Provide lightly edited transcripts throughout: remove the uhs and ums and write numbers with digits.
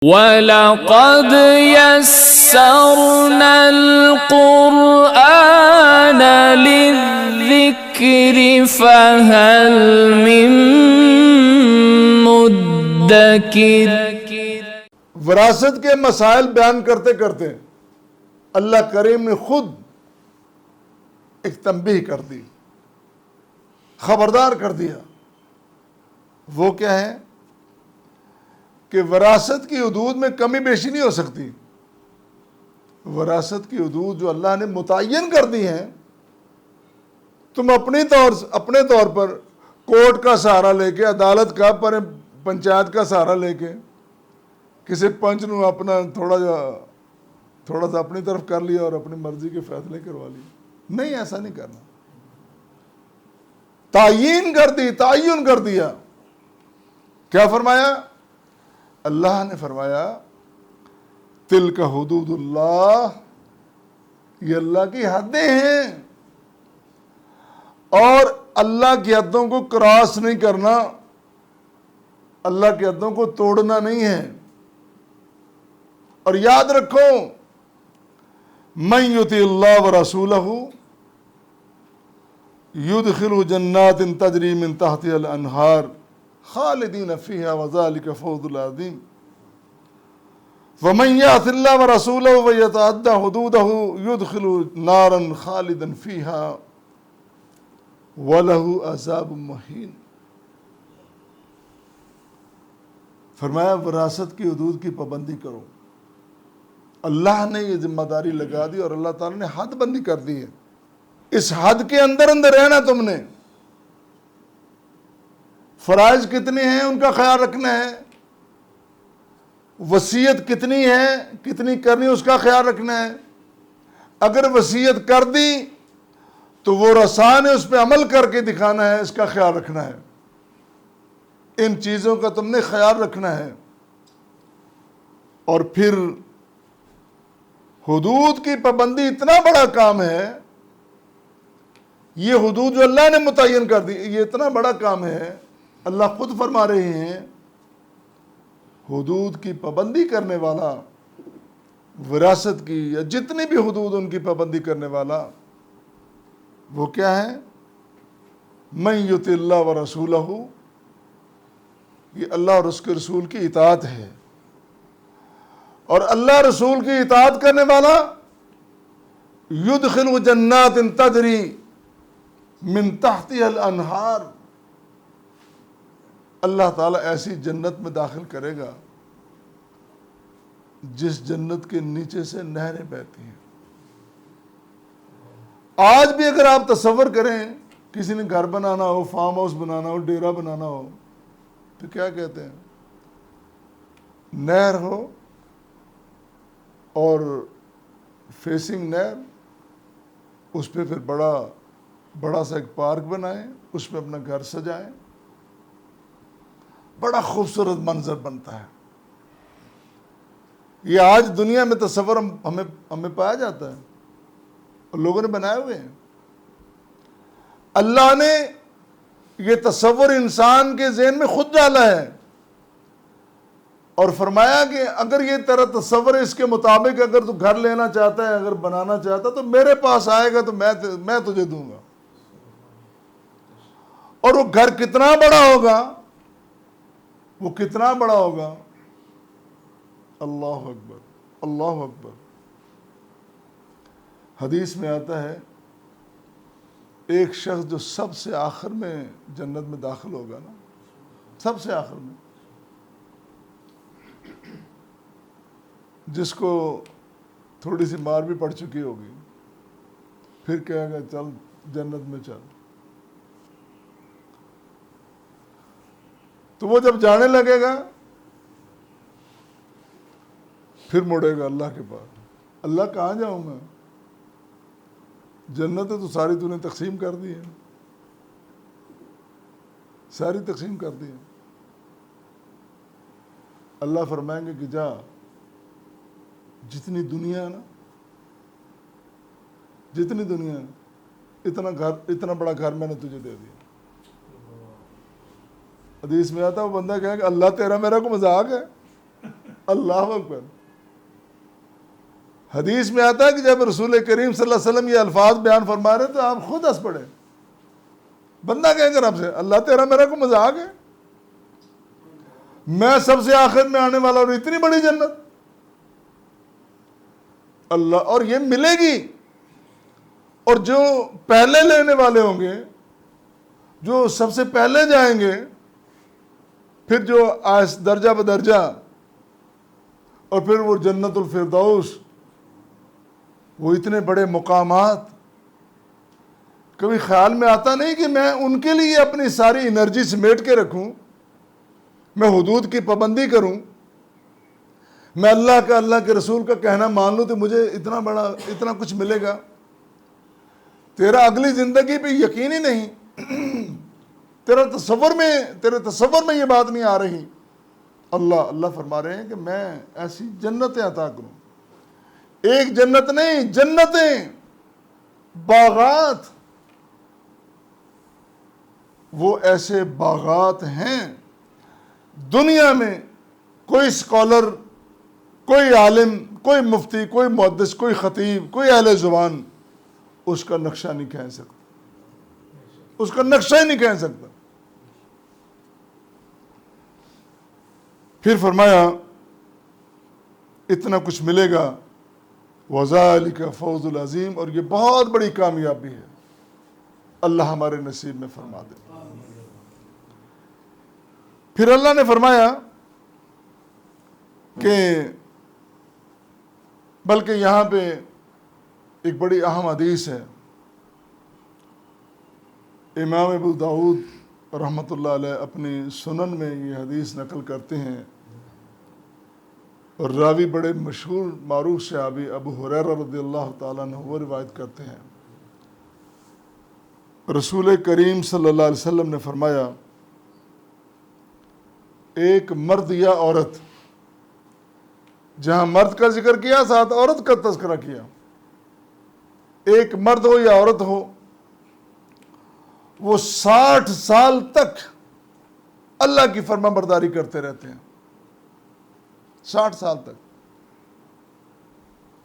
وَلَقَدْ يَسَّرْنَا الْقُرْآنَ لِلذِّكْرِ فَهَلْ مِن مُدَّكِرٍ۔ وراثت کے مسائل بیان کرتے کرتے اللہ کریم نے خود ایک تنبیہ کر دی، خبردار کر دیا۔ وہ کیا ہے کہ وراثت کی حدود میں کمی بیشی نہیں ہو سکتی۔ وراثت کی حدود جو اللہ نے متعین کر دی ہیں، تم اپنے طور پر کورٹ کا سہارا لے کے، عدالت کا، پنچایت کا سہارا لے کے، کسی پنچ نو اپنا تھوڑا سا اپنی طرف کر لیا اور اپنی مرضی کے فیصلے کروا لیے۔ نہیں، ایسا نہیں کرنا۔ تعین کر دیا۔ کیا فرمایا؟ اللہ نے فرمایا تلک حدود اللہ، یہ اللہ کی حدیں ہیں، اور اللہ کی حدوں کو کراس نہیں کرنا، اللہ کی حدوں کو توڑنا نہیں ہے۔ اور یاد رکھو، من یطع اللہ ورسولہ یدخلہ جنات تجری من تحتہا الانہار خالدین فیہا وذالک فوز العظیم ومن یعص اللہ ورسولہ ویتعد حدودہ یدخلہ نارا خالدا فیہا ولہ عذاب مہین۔ فرمایا وراثت کی حدود کی پابندی کرو۔ اللہ نے یہ ذمہ داری لگا دی اور اللہ تعالیٰ نے حد بندی کر دی ہے۔ اس حد کے اندر رہنا تم نے۔ فرائض کتنے ہیں ان کا خیال رکھنا ہے، وصیت کتنی ہے، کتنی کرنی اس کا خیال رکھنا ہے۔ اگر وصیت کر دی تو وہ رسان ہے، اس پہ عمل کر کے دکھانا ہے، اس کا خیال رکھنا ہے۔ ان چیزوں کا تم نے خیال رکھنا ہے۔ اور پھر حدود کی پابندی اتنا بڑا کام ہے، یہ حدود جو اللہ نے متعین کر دی، یہ اتنا بڑا کام ہے۔ اللہ خود فرما رہے ہیں حدود کی پابندی کرنے والا، وراثت کی یا جتنی بھی حدود ان کی پابندی کرنے والا، وہ کیا ہے؟ من یطع اللہ ورسولہ، یہ اللہ اور اس کے رسول کی اطاعت ہے۔ اور اللہ رسول کی اطاعت کرنے والا یدخل جنات تجری من تحتہا الانہار، اللہ تعالیٰ ایسی جنت میں داخل کرے گا جس جنت کے نیچے سے نہریں بہتی ہیں۔ آج بھی اگر آپ تصور کریں، کسی نے گھر بنانا ہو، فارم ہاؤس بنانا ہو، ڈیرا بنانا ہو، تو کیا کہتے ہیں؟ نہر ہو اور فیسنگ نہر، اس پہ پھر بڑا سا ایک پارک بنائیں، اس میں اپنا گھر سجائیں، بڑا خوبصورت منظر بنتا ہے۔ یہ آج دنیا میں تصور ہمیں پایا جاتا ہے اور لوگوں نے بنائے ہوئے ہیں۔ اللہ نے یہ تصور انسان کے ذہن میں خود ڈالا ہے اور فرمایا کہ اگر یہ تیرا تصور ہے، اس کے مطابق اگر تو گھر لینا چاہتا ہے، اگر بنانا چاہتا ہے، تو میرے پاس آئے گا تو میں تجھے دوں گا۔ اور وہ گھر کتنا بڑا ہوگا، وہ کتنا بڑا ہوگا، اللہ اکبر، اللہ اکبر۔ حدیث میں آتا ہے ایک شخص جو سب سے آخر میں جنت میں داخل ہوگا نا، سب سے آخر میں، جس کو تھوڑی سی مار بھی پڑ چکی ہوگی، پھر کہے گا چل جنت میں چل۔ تو وہ جب جانے لگے گا، پھر مڑے گا اللہ کے پاس۔ اللہ کہاں جاؤں میں؟ جنتیں تو ساری تو نے تقسیم کر دی ہیں، ساری تقسیم کر دی ہیں۔ اللہ فرمائیں گے کہ جا، جتنی دنیا ہے نا، جتنی دنیا ہے، اتنا بڑا گھر میں نے تجھے دے دیا۔ حدیث میں آتا ہے وہ بندہ کہے کہ اللہ تیرا میرا کو مذاق ہے، اللہ اکبر. حدیث میں آتا ہے کہ جب رسول کریم صلی اللہ علیہ وسلم یہ الفاظ بیان فرما رہے تو آپ خود ہنس پڑے. بندہ کہیں گے رب سے اللہ تیرا میرا کو مذاق ہے, میں سب سے آخر میں آنے والا اور اتنی بڑی جنت اللہ, اور یہ ملے گی. اور جو پہلے لینے والے ہوں گے, جو سب سے پہلے جائیں گے, پھر جو درجہ بدرجہ, اور پھر وہ جنت الفردوس, وہ اتنے بڑے مقامات. کبھی خیال میں آتا نہیں کہ میں ان کے لیے اپنی ساری انرجی سمیٹ کے رکھوں, میں حدود کی پابندی کروں, میں اللہ کے رسول کا کہنا مان لوں تو مجھے اتنا کچھ ملے گا. تیرا اگلی زندگی پہ یقین ہی نہیں, تیرے تصور میں یہ بات نہیں آ رہی. اللہ فرما رہے ہیں کہ میں ایسی جنتیں عطا کروں. ایک جنت نہیں, جنتیں, باغات. وہ ایسے باغات ہیں دنیا میں کوئی اسکالر, کوئی عالم, کوئی مفتی, کوئی محدث, کوئی خطیب, کوئی اہل زبان اس کا نقشہ نہیں کھینچ سکتا, اس کا نقشہ ہی نہیں کھینچ سکتا. پھر فرمایا اتنا کچھ ملے گا, وَذَلِكَ فَوْزُ الْعَظِيمُ, اور یہ بہت بڑی کامیابی ہے. اللہ ہمارے نصیب میں فرما دے. پھر اللہ نے فرمایا کہ بلکہ یہاں پہ ایک بڑی اہم حدیث ہے. امام ابو داؤد رحمۃ اللہ علیہ اپنی سنن میں یہ حدیث نقل کرتے ہیں, اور راوی بڑے مشہور معروف صحابی ابو ہریرہ رضی اللہ تعالیٰ عنہ وہ روایت کرتے ہیں. رسول کریم صلی اللہ علیہ وسلم نے فرمایا, ایک مرد یا عورت, جہاں مرد کا ذکر کیا ساتھ عورت کا تذکرہ کیا, ایک مرد ہو یا عورت ہو, وہ 60 سال تک اللہ کی فرما برداری کرتے رہتے ہیں. 60 سال تک.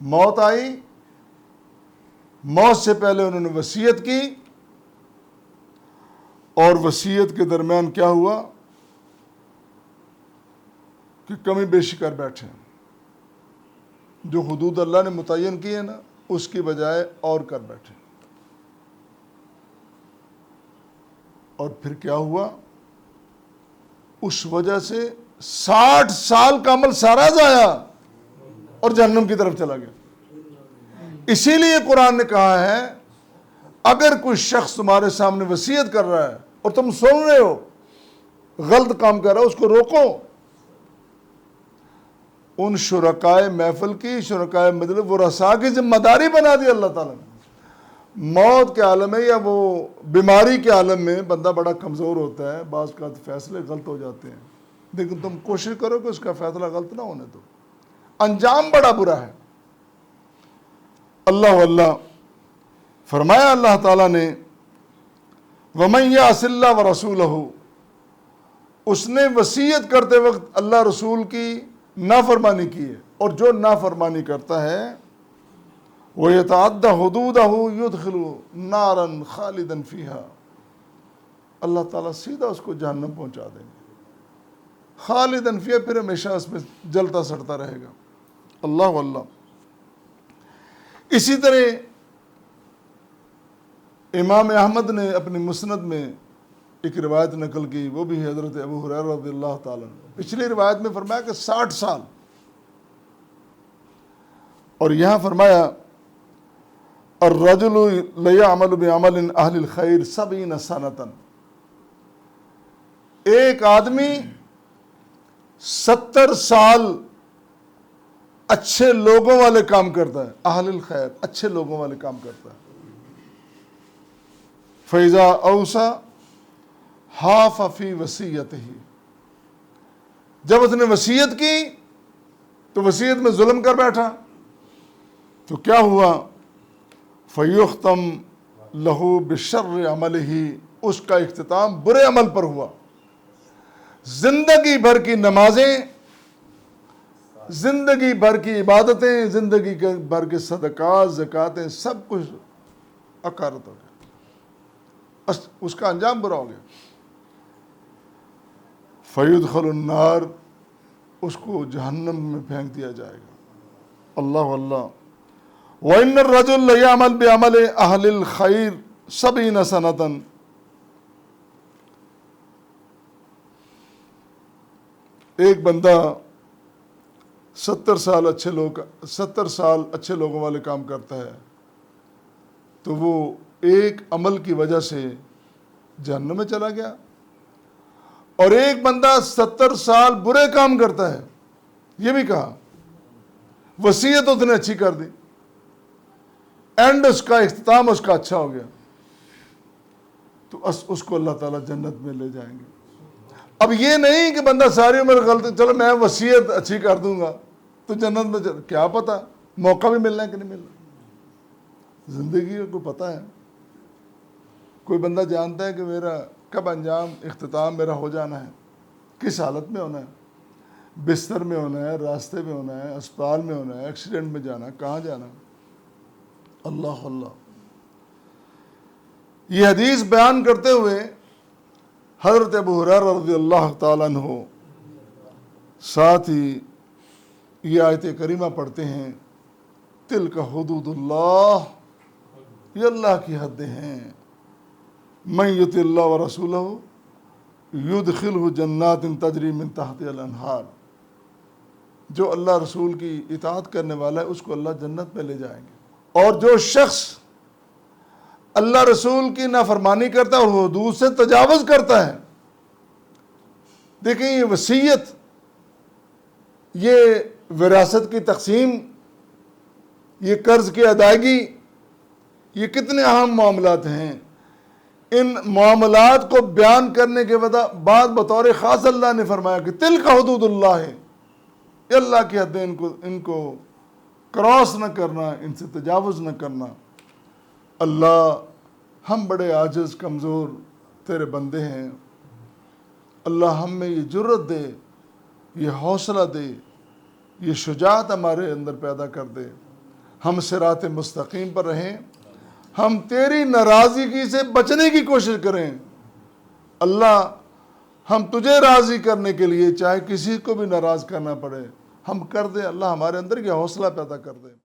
موت آئی, موت سے پہلے انہوں نے وصیت کی, اور وصیت کے درمیان کیا ہوا کہ کمی بیشی کر بیٹھے. جو حدود اللہ نے متعین کی ہے نا, اس کی بجائے اور کر بیٹھے. اور پھر کیا ہوا, اس وجہ سے 60 سال کا عمل سارا ضائع اور جہنم کی طرف چلا گیا. اسی لیے قرآن نے کہا ہے اگر کوئی شخص تمہارے سامنے وصیت کر رہا ہے اور تم سن رہے ہو غلط کام کر رہا ہے, اس کو روکو. ان شرکائے محفل کی, شرکائے مجلس, وہ رسا کی ذمہ داری بنا دی اللہ تعالیٰ نے. موت کے عالم میں یا وہ بیماری کے عالم میں بندہ بڑا کمزور ہوتا ہے, بعض کا فیصلے غلط ہو جاتے ہیں, لیکن تم کوشش کرو کہ اس کا فیصلہ غلط نہ ہونے دو, انجام بڑا برا ہے. اللہ فرمایا اللہ تعالیٰ نے, وَمَنْ يَعْصِ اللَّهَ وَرَسُولَهُ, اس نے وصیت کرتے وقت اللہ رسول کی نافرمانی کی ہے, اور جو نافرمانی کرتا ہے وَيَتَعَدَّ حُدُودَهُ يُدْخِلُ نَارًا خَالِدًا فِيهَا, اللہ تعالیٰ سیدھا اس کو جہنم پہنچا دیں گے. خالداً فیہا, پھر ہمیشہ اس میں جلتا سڑتا رہے گا. اللہ. اسی طرح امام احمد نے اپنی مسند میں ایک روایت نقل کی, وہ بھی حضرت ابو ہریرہ رضی اللہ تعالیٰ عنہ. پچھلی روایت میں فرمایا کہ 60 سال, اور یہاں فرمایا الرجل لیعمل بعمل اہل الخیر 70 سنة, ایک آدمی 70 سال اچھے لوگوں والے کام کرتا ہے, اہل الخیر, اچھے لوگوں والے کام کرتا ہے. فَإِذَا أَوْصَى حَافَ فِي وَصِيَّتِهِ, جب اس نے وصیت کی تو وصیت میں ظلم کر بیٹھا, تو کیا ہوا, فَيُخْتَمْ لَهُ بِشَرِّ عَمَلِهِ, اس کا اختتام برے عمل پر ہوا. زندگی بھر کی نمازیں زندگی بھر کی عبادتیں، زندگی بھر کے صدقات، زکاتیں، سب کچھ اکارت ہو گیا، اس کا انجام برا ہو گیا۔ فَيُدْخَلُ النَّارِ، اس کو جہنم میں پھینک دیا جائے گا۔ اللہ اللہ۔ وَإِنَّ الرَّجُلَ لَيَعْمَلْ بِعَمَلِ أَهْلِ الْخَيْرِ 70 سَنَةً، ایک بندہ 70 سال اچھے لوگوں والے کام کرتا ہے تو وہ ایک عمل کی وجہ سے جہنم میں چلا گیا، اور ایک بندہ 70 سال برے کام کرتا ہے، یہ بھی کہا، وصیت اس نے اچھی کر دی، اینڈ اس کا اختتام اس کا اچھا ہو گیا، تو اس کو اللہ تعالیٰ جنت میں لے جائیں گے۔ اب یہ نہیں کہ بندہ ساری عمر غلطی، چلو میں وصیت اچھی کر دوں گا تو جنت میں کیا پتا موقع بھی ملنا ہے کہ نہیں ملنا، زندگی کو کوئی پتہ ہے؟ کوئی بندہ جانتا ہے کہ میرا کب انجام اختتام میرا ہو جانا ہے، کس حالت میں ہونا ہے، بستر میں ہونا ہے، راستے میں ہونا ہے، اسپتال میں ہونا ہے، ایکسیڈنٹ میں جانا ہے، کہاں جانا ہے؟ اللہ اللہ۔ یہ حدیث بیان کرتے ہوئے حضرت ابو ہریرہ رضی اللہ تعالیٰ عنہ ساتھ ہی یہ آیت کریمہ پڑھتے ہیں، تلک حدود اللہ، یہ اللہ کی حدیں ہیں، من یطع اللہ ورسولہ یدخلہ جنات تجری من تحتہا الانہار، جو اللہ رسول کی اطاعت کرنے والا ہے اس کو اللہ جنت میں لے جائیں گے، اور جو شخص اللہ رسول کی نافرمانی کرتا ہے اور حدود سے تجاوز کرتا ہے، دیکھیں یہ وصیت، یہ وراثت کی تقسیم، یہ قرض کی ادائیگی، یہ کتنے اہم معاملات ہیں، ان معاملات کو بیان کرنے کے بعد بطور خاص اللہ نے فرمایا کہ تلک حدود اللہ ہے، یہ اللہ کی حدیں، ان کو کراس نہ کرنا، ان سے تجاوز نہ کرنا۔ اللہ ہم بڑے عاجز کمزور تیرے بندے ہیں، اللہ ہم میں یہ جرت دے، یہ حوصلہ دے، یہ شجاعت ہمارے اندر پیدا کر دے، ہم صراط مستقیم پر رہیں، ہم تیری ناراضگی سے بچنے کی کوشش کریں۔ اللہ ہم تجھے راضی کرنے کے لیے چاہے کسی کو بھی ناراض کرنا پڑے ہم کر دیں، اللہ ہمارے اندر یہ حوصلہ پیدا کر دے۔